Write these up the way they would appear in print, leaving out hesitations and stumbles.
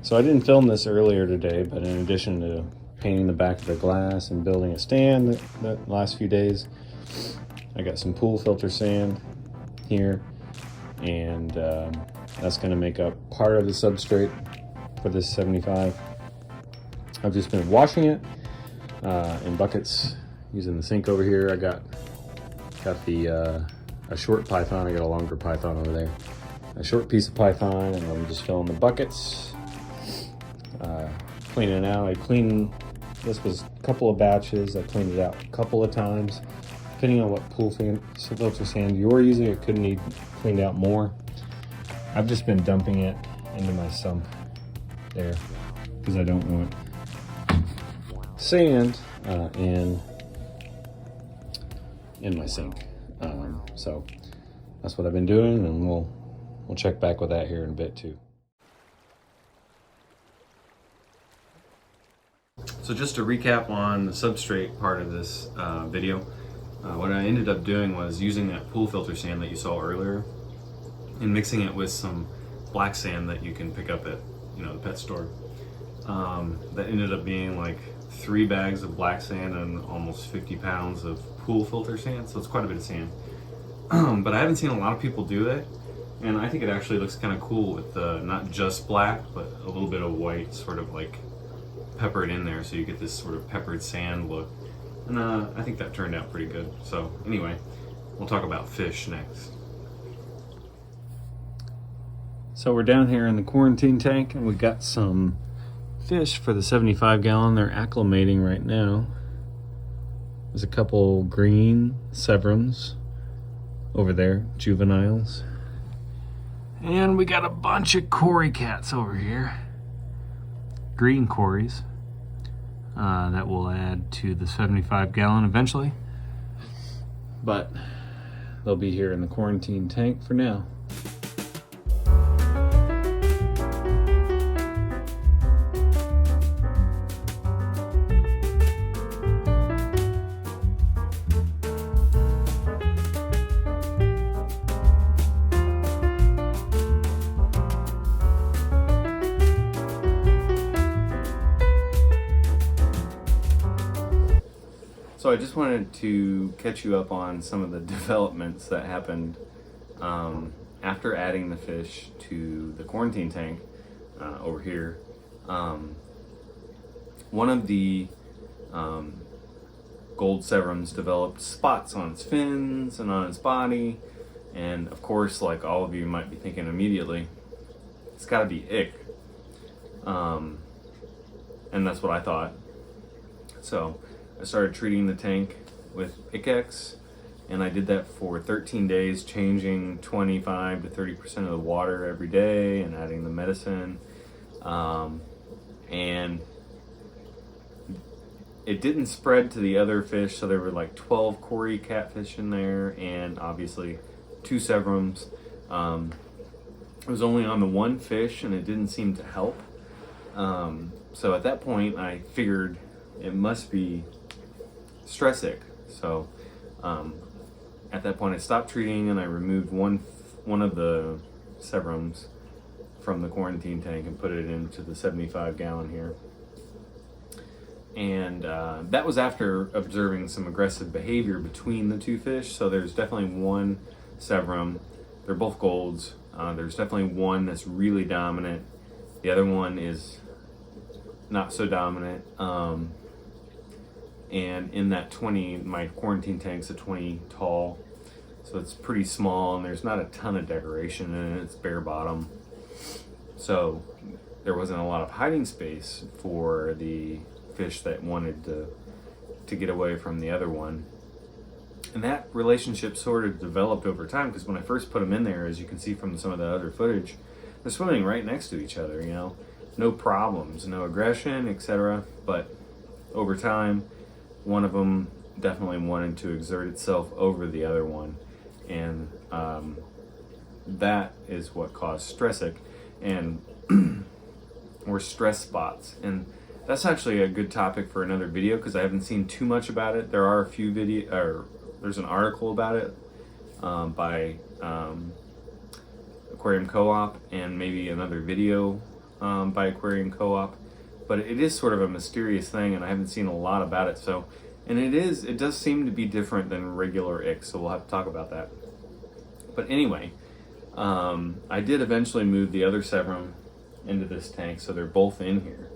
So I didn't film this earlier today, but in addition to painting the back of the glass and building a stand the last few days, I got some pool filter sand here, and that's going to make up part of the substrate for this 75. I've just been washing it in buckets using the sink over here. I got the a short python. I got a longer python over there. A short piece of python, and I'm just filling the buckets, cleaning it out. This was a couple of batches. I cleaned it out a couple of times. Depending on what pool filter sand you're using, it could need cleaned out more. I've just been dumping it into my sump there because I don't want sand in my sink. So that's what I've been doing, and we'll check back with that here in a bit too. So just to recap on the substrate part of this video, what I ended up doing was using that pool filter sand that you saw earlier and mixing it with some black sand that you can pick up at the pet store. That ended up being like 3 bags of black sand and almost 50 pounds of pool filter sand, so it's quite a bit of sand. But I haven't seen a lot of people do it, and I think it actually looks kind of cool with not just black, but a little bit of white sort of like peppered in there, so you get this sort of peppered sand look. And I think that turned out pretty good. So anyway, we'll talk about fish next. So we're down here in the quarantine tank, and we got some fish for the 75 gallon. They're acclimating right now. There's a couple green severums over there, juveniles. And we got a bunch of cory cats over here. Green cories. That will add to the 75 gallon eventually. But they'll be here in the quarantine tank for now. So I just wanted to catch you up on some of the developments that happened after adding the fish to the quarantine tank over here. One of the gold severums developed spots on its fins and on its body, and of course, like all of you might be thinking immediately, it's got to be ick, and that's what I thought. So I started treating the tank with Icex, and I did that for 13 days, changing 25 to 30% of the water every day and adding the medicine. And it didn't spread to the other fish, so there were like 12 cory catfish in there, and obviously 2 severums. It was only on the one fish, and it didn't seem to help. So at that point, I figured it must be stress ick. So at that point I stopped treating, and I removed one of the severums from the quarantine tank and put it into the 75 gallon here. And that was after observing some aggressive behavior between the 2 fish. So there's definitely one severum, they're both golds, there's definitely one that's really dominant, the other one is not so dominant. And in that 20, my quarantine tank's a 20 tall, so it's pretty small, and there's not a ton of decoration in it. It's bare bottom, so there wasn't a lot of hiding space for the fish that wanted to get away from the other one. And that relationship sort of developed over time, because when I first put them in there, as you can see from some of the other footage, they're swimming right next to each other, no problems, no aggression, etc. But over time, one of them definitely wanted to exert itself over the other one, and that is what caused stressic and or stress spots. And that's actually a good topic for another video, because I haven't seen too much about it. There are a few there's an article about it by Aquarium Co-op, and maybe another video by Aquarium Co-op, but it is sort of a mysterious thing, and I haven't seen a lot about it. So, and it does seem to be different than regular icks. So we'll have to talk about that. But anyway, I did eventually move the other Severum into this tank, so they're both in here.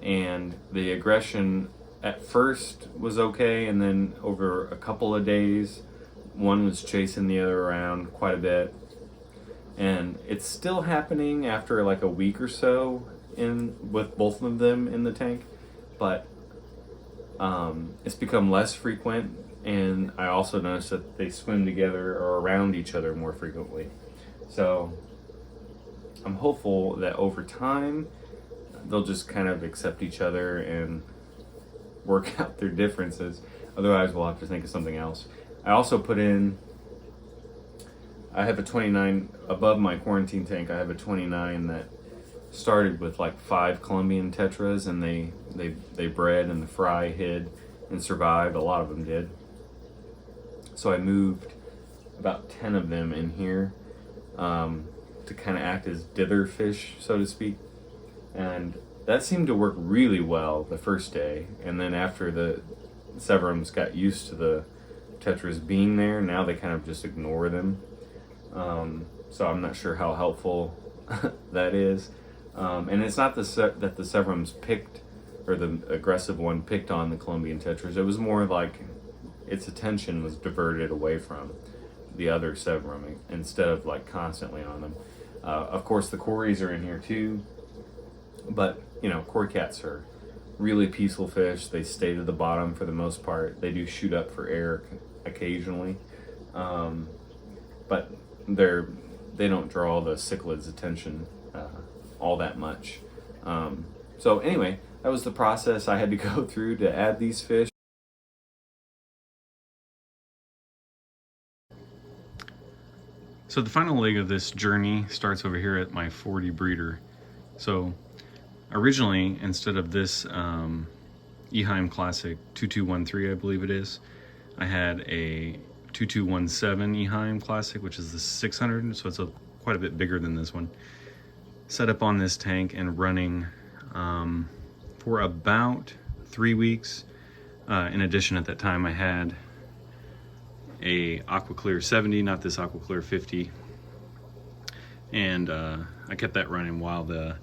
And the aggression at first was okay, and then over a couple of days, one was chasing the other around quite a bit. And it's still happening after like a week or so with both of them in the tank, but it's become less frequent. And I also noticed that they swim together or around each other more frequently. So I'm hopeful that over time they'll just kind of accept each other and work out their differences. Otherwise, we'll have to think of something else. I also put in, I have a 29 above my quarantine tank. I have a 29 that started with like 5 Colombian tetras, and they bred, and the fry hid and survived. A lot of them did. So I moved about 10 of them in here to kind of act as dither fish, so to speak. And that seemed to work really well the first day. And then after the Severums got used to the tetras being there, now they kind of just ignore them. So I'm not sure how helpful that is. And it's not that the Severums picked, or the aggressive one picked on the Colombian tetras. It was more like its attention was diverted away from the other Severum instead of like constantly on them. Of course, the Cories are in here too, but you know, Cory cats are really peaceful fish. They stay to the bottom for the most part. They do shoot up for air occasionally, but they don't draw the cichlids' attention all that much. So anyway, that was the process I had to go through to add these fish. So the final leg of this journey starts over here at my 40 breeder. So originally, instead of this Eheim Classic 2213, I believe it is, I had a 2217 Eheim Classic, which is the 600, so it's quite a bit bigger than this one. Set up on this tank and running for about 3 weeks. In addition, at that time, I had a AquaClear 70, not this AquaClear 50, and I kept that running while the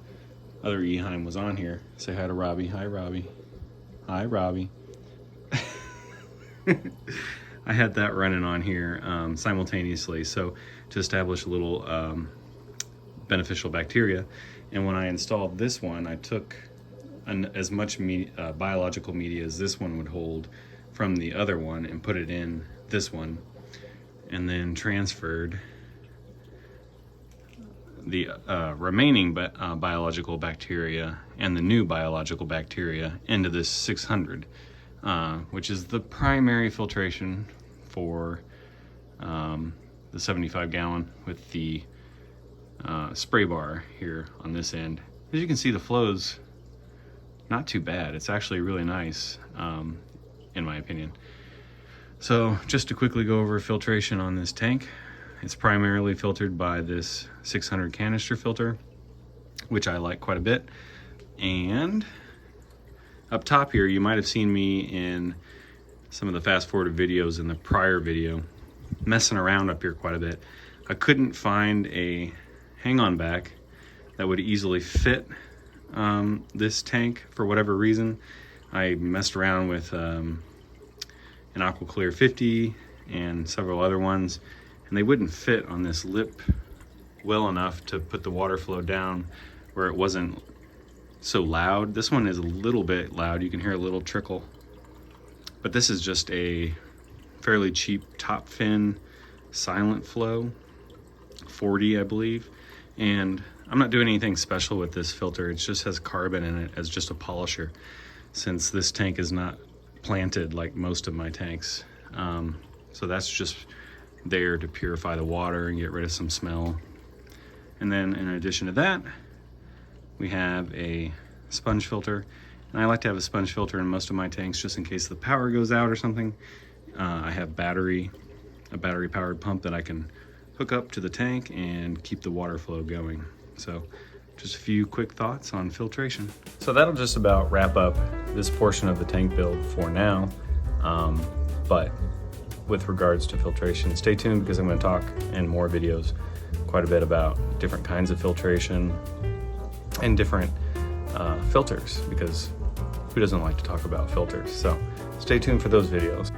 other Eheim was on here. Say hi to Robbie. Hi, Robbie. Hi, Robbie. I had that running on here simultaneously, so to establish a little beneficial bacteria. And when I installed this one, I took as much biological media as this one would hold from the other one and put it in this one, and then transferred the remaining biological bacteria and the new biological bacteria into this 600, which is the primary filtration for the 75 gallon with the spray bar here on this end. As you can see, the flow's not too bad. It's actually really nice, in my opinion. So just to quickly go over filtration on this tank, it's primarily filtered by this 600 canister filter, which I like quite a bit. And up top here, you might have seen me in some of the fast forwarded videos in the prior video, messing around up here quite a bit. I couldn't find a hang-on back that would easily fit this tank for whatever reason. I messed around with an AquaClear 50 and several other ones, and they wouldn't fit on this lip well enough to put the water flow down where it wasn't so loud. This one is a little bit loud. You can hear a little trickle, but this is just a fairly cheap top fin silent flow 40, I believe. And I'm not doing anything special with this filter. It just has carbon in it as just a polisher, since this tank is not planted like most of my tanks. So that's just there to purify the water and get rid of some smell. And then in addition to that, we have a sponge filter. And I like to have a sponge filter in most of my tanks just in case the power goes out or something. I have a battery powered pump that I can hook up to the tank and keep the water flow going. So just a few quick thoughts on filtration. So that'll just about wrap up this portion of the tank build for now. But with regards to filtration, stay tuned because I'm going to talk in more videos quite a bit about different kinds of filtration and different filters, because who doesn't like to talk about filters? So stay tuned for those videos.